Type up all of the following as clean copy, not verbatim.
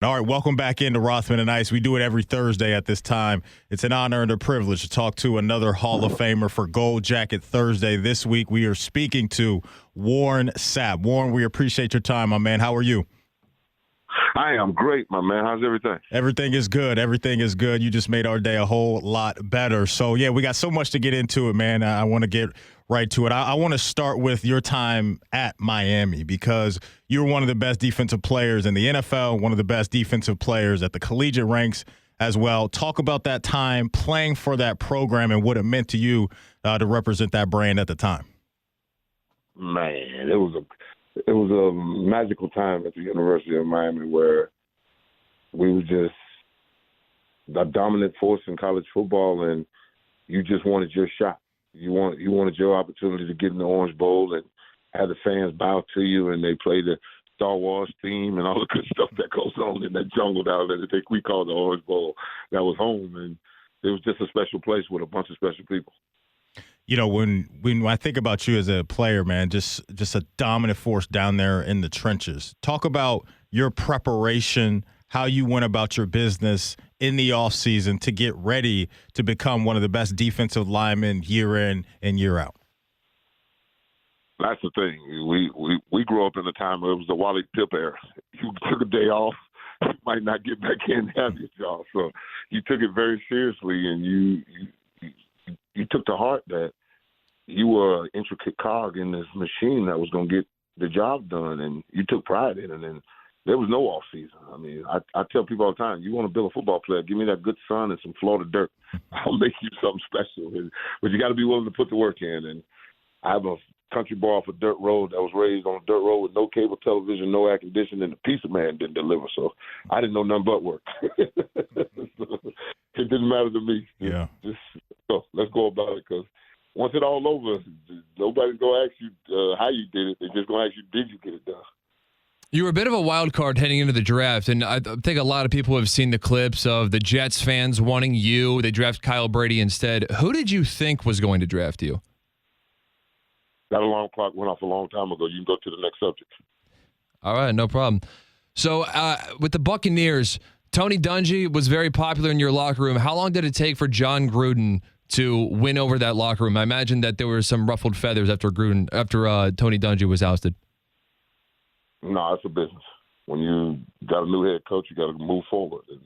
All right, welcome back into Rothman and Ice. We do it every Thursday at this time. It's an honor and a privilege to talk to another Hall of Famer for Gold Jacket Thursday. This week we are speaking to Warren Sapp. Warren, we appreciate your time, my man. How are you? I am great, my man. How's everything? Everything is good. Everything is good. You just made our day a whole lot better. So, yeah, we got so much to get into it, man. I want to get right to it. I want to start with your time at Miami because you were one of the best defensive players in the NFL, one of the best defensive players at the collegiate ranks as well. Talk about that time playing for that program and what it meant to you to represent that brand at the time. Man, it was a magical time at the University of Miami where we were just a dominant force in college football, and you just wanted your shot. You wanted your opportunity to get in the Orange Bowl and have the fans bow to you, and they play the Star Wars theme and all the good stuff that goes on in that jungle down there that we call the Orange Bowl. That was home, and it was just a special place with a bunch of special people. You know, when I think about you as a player, man, just a dominant force down there in the trenches. Talk about your preparation, how you went about your business in the offseason to get ready to become one of the best defensive linemen year in and year out. That's the thing. We grew up in a time where it was the Wally Pip era. You took a day off, you might not get back in and have your job. So you took it very seriously, and you took to heart that you were an intricate cog in this machine that was going to get the job done, and you took pride in it. And there was no off season. I mean, I tell people all the time, you want to build a football player, give me that good sun and some Florida dirt. I'll make you something special. But you got to be willing to put the work in. And I have a country boy off a dirt road that was raised on a dirt road with no cable television, no air conditioning, and the pizza man didn't deliver. So I didn't know nothing but work. It didn't matter to me. Yeah. Just let's go about it, because once it's all over, nobody's going to ask you how you did it. They're just going to ask you, did you get it done? You were a bit of a wild card heading into the draft, and I think a lot of people have seen the clips of the Jets fans wanting you. They draft Kyle Brady instead. Who did you think was going to draft you? That alarm clock went off a long time ago. You can go to the next subject. All right, no problem. So with the Buccaneers, Tony Dungy was very popular in your locker room. How long did it take for John Gruden to win over that locker room? I imagine that there were some ruffled feathers after Tony Dungy was ousted. No, it's a business. When you got a new head coach, you got to move forward. And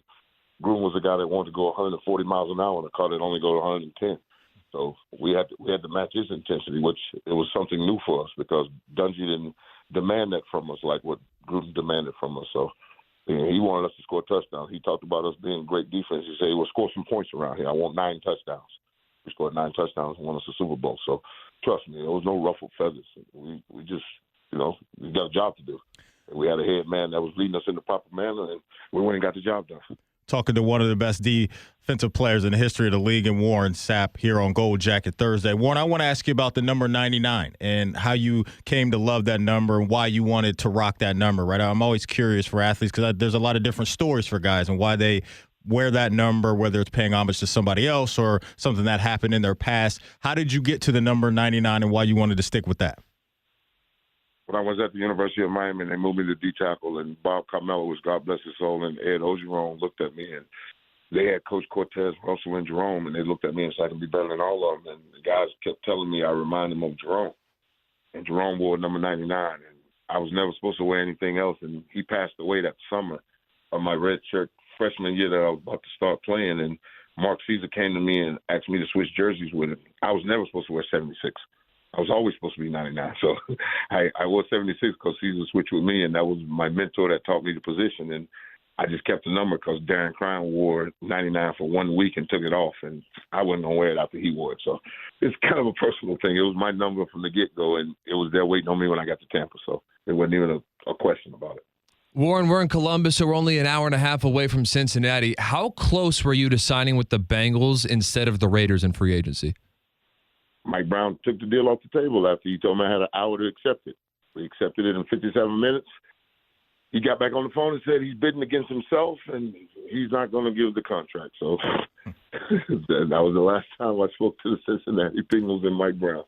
Gruden was a guy that wanted to go 140 miles an hour in a car that only go 110. So we had to match his intensity, which it was something new for us because Dungy didn't demand that from us like what Gruden demanded from us. So he wanted us to score touchdowns. He talked about us being great defense. He said, "We'll score some points around here. I want 9 touchdowns." We scored 9 touchdowns and won us a Super Bowl. So trust me, there was no ruffled feathers. We just, we got a job to do. And we had a head man that was leading us in the proper manner, and we went and got the job done. Talking to one of the best defensive players in the history of the league, and Warren Sapp here on Gold Jacket Thursday. Warren, I want to ask you about the number 99 and how you came to love that number and why you wanted to rock that number, right? I'm always curious for athletes because there's a lot of different stories for guys and why they wear that number, whether it's paying homage to somebody else or something that happened in their past. How did you get to the number 99 and why you wanted to stick with that? When I was at the University of Miami, they moved me to D-tackle, and Bob Carmelo was, God bless his soul, and Ed Ogeron looked at me, and they had Coach Cortez, Russell, and Jerome, and they looked at me and said I can be better than all of them. And the guys kept telling me I remind them of Jerome. And Jerome wore number 99, and I was never supposed to wear anything else, and he passed away that summer of my red shirt freshman year that I was about to start playing, and Mark Caesar came to me and asked me to switch jerseys with him. I was never supposed to wear 76. I was always supposed to be 99. So I wore 76 because Caesar switched with me, and that was my mentor that taught me the position. And I just kept the number because Darren Crown wore 99 for 1 week and took it off, and I wasn't going to wear it after he wore it. So it's kind of a personal thing. It was my number from the get-go, and it was there waiting on me when I got to Tampa. So it wasn't even a question about it. Warren, we're in Columbus, so we're only an hour and a half away from Cincinnati. How close were you to signing with the Bengals instead of the Raiders in free agency? Mike Brown took the deal off the table after he told me I had an hour to accept it. We accepted it in 57 minutes. He got back on the phone and said he's bidding against himself and he's not going to give the contract. So that was the last time I spoke to the Cincinnati Bengals and Mike Brown.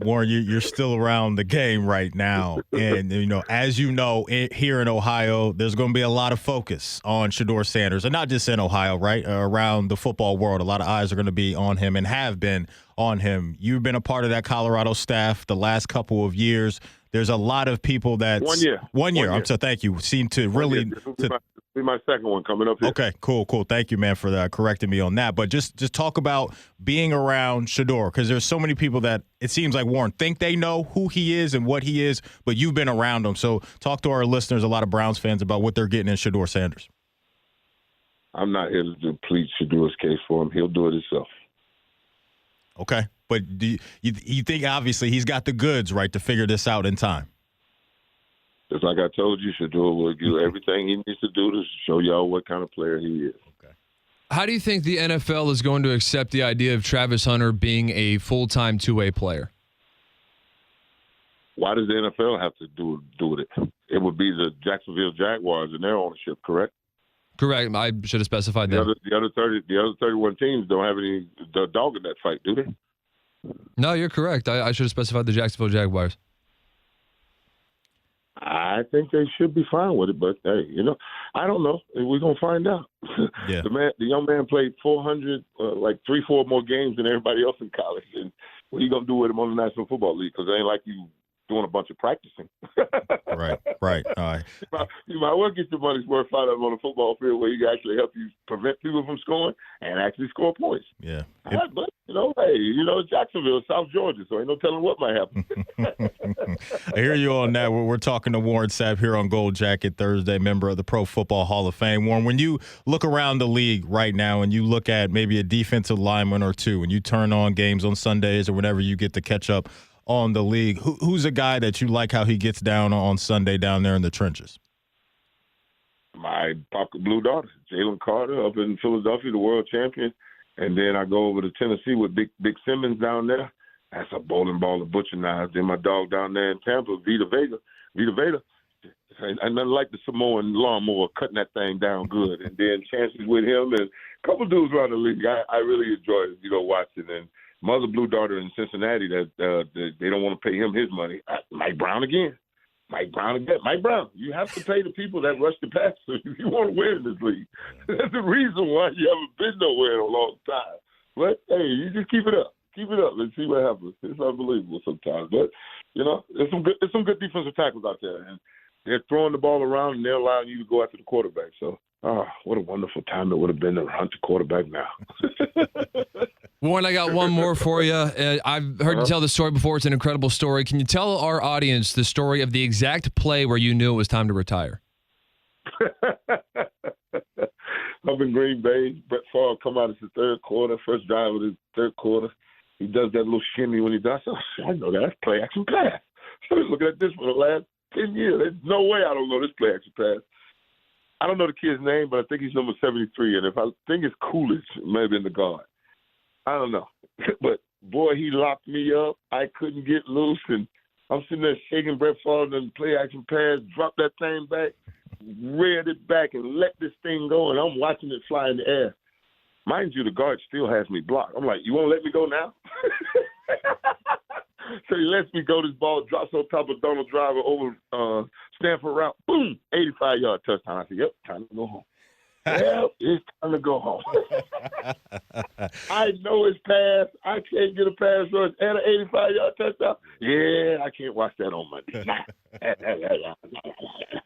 Warren, you're still around the game right now. And, as you know, here in Ohio, there's going to be a lot of focus on Shedeur Sanders. And not just in Ohio, right? Around the football world, a lot of eyes are going to be on him and have been on him. You've been a part of that Colorado staff the last couple of years. There's a lot of people that 1 year. 1 year. So thank you. Seem to really Be my second one coming up here. Okay, cool. Thank you, man, for correcting me on that. But just talk about being around Shedeur, because there's so many people that it seems like, Warren, think they know who he is and what he is, but you've been around him. So talk to our listeners, a lot of Browns fans, about what they're getting in Shedeur Sanders. I'm not here to deplete Shedeur's case for him. He'll do it himself. Okay, but do you think, obviously, he's got the goods, right, to figure this out in time? Just like I told you, Shedeur will do everything he needs to do to show y'all what kind of player he is. Okay. How do you think the NFL is going to accept the idea of Travis Hunter being a full-time two-way player? Why does the NFL have to do with it? It would be the Jacksonville Jaguars and their ownership, correct? Correct. I should have specified that. The other 31 teams don't have any dog in that fight, do they? No, you're correct. I should have specified the Jacksonville Jaguars. I think they should be fine with it, but hey, I don't know. We're gonna find out. Yeah. The young man played 400, 3-4 more games than everybody else in college, and what are you gonna do with him on the National Football League? Because it ain't like you doing a bunch of practicing. Right. All right. You might well get your money's worth out of him on a football field where he can actually help you prevent people from scoring and actually score points. Yeah. But it's Jacksonville, South Georgia, so ain't no telling what might happen. I hear you on that. We're talking to Warren Sapp here on Gold Jacket Thursday, member of the Pro Football Hall of Fame. Warren, when you look around the league right now and you look at maybe a defensive lineman or two and you turn on games on Sundays or whenever you get to catch up on the league, who's a guy that you like how he gets down on Sunday down there in the trenches? My pocket blue daughter, Jalen Carter, up in Philadelphia, the world champion. And then I go over to Tennessee with Big Simmons down there. That's a bowling ball of butcher knives. Then my dog down there in Tampa, Vita Veda. And nothing like the Samoan lawnmower, cutting that thing down good. And then chances with him and a couple dudes around the league. I really enjoy watching. And my other blue daughter in Cincinnati, that they don't want to pay him his money. Mike Brown again. Mike Brown, you have to pay the people that rush the passer if you want to win in this league. That's the reason why you haven't been nowhere in a long time. But, hey, you just keep it up. Keep it up and see what happens. It's unbelievable sometimes. But, there's some good defensive tackles out there. And they're throwing the ball around and they're allowing you to go after the quarterback. So, what a wonderful time it would have been to hunt the quarterback now. Warren, I got one more for you. I've heard you tell the story before. It's an incredible story. Can you tell our audience the story of the exact play where you knew it was time to retire? Up in Green Bay, Brett Favre come out of the third quarter, first drive of the third quarter. He does that little shimmy when he does. I know that. That's play action pass. I was looking at this for the last 10 years. There's no way I don't know this play action pass. I don't know the kid's name, but I think he's number 73. And if I think it's Coolidge, maybe in the guard. I don't know. But, boy, he locked me up. I couldn't get loose. And I'm sitting there shaking Brett Favre and play action pass, drop that thing back, reared it back, and let this thing go. And I'm watching it fly in the air. Mind you, the guard still has me blocked. I'm like, you won't let me go now? So he lets me go. This ball drops on top of Donald Driver over Stanford route. Boom, 85-yard touchdown. I said, yep, time to go home. Well, it's time to go home. I know it's pass. I can't get a pass rush and an 85-yard touchdown. Yeah, I can't watch that on Monday.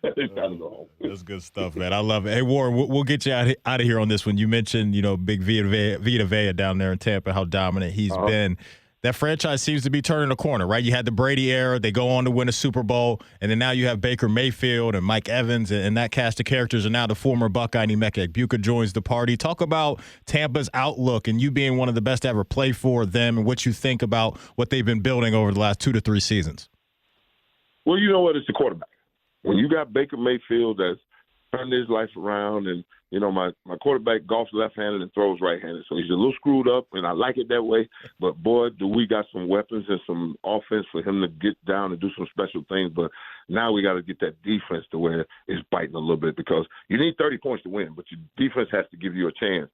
It's time to go home. That's good stuff, man. I love it. Hey, Warren, we'll get you out of here on this one. You mentioned, big Vita Vea down there in Tampa, how dominant he's been. That franchise seems to be turning a corner, right? You had the Brady era. They go on to win a Super Bowl. And then now you have Baker Mayfield and Mike Evans and that cast of characters. And now the former Buckeye Emeka Egbuka joins the party. Talk about Tampa's outlook and you being one of the best to ever play for them and what you think about what they've been building over the last 2 to 3 seasons. Well, you know what? It's the quarterback. When you got Baker Mayfield that's turned his life around and, my quarterback golfs left-handed and throws right-handed. So he's a little screwed up, and I like it that way. But, boy, do we got some weapons and some offense for him to get down and do some special things. But now we got to get that defense to where it's biting a little bit because you need 30 points to win, but your defense has to give you a chance.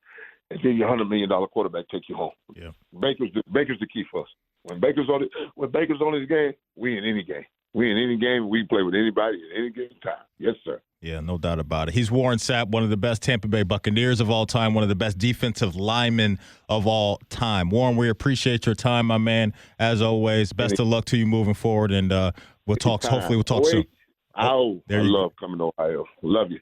And then your $100 million quarterback take you home. Yeah. Baker's the key for us. When Baker's on his game, we in any game. We in any game. We play with anybody at any given time. Yes, sir. Yeah, no doubt about it. He's Warren Sapp, one of the best Tampa Bay Buccaneers of all time, one of the best defensive linemen of all time. Warren, we appreciate your time, my man, as always. Best of luck to you moving forward, and we'll talk. Hopefully we'll talk soon. I love coming to Ohio. Love you.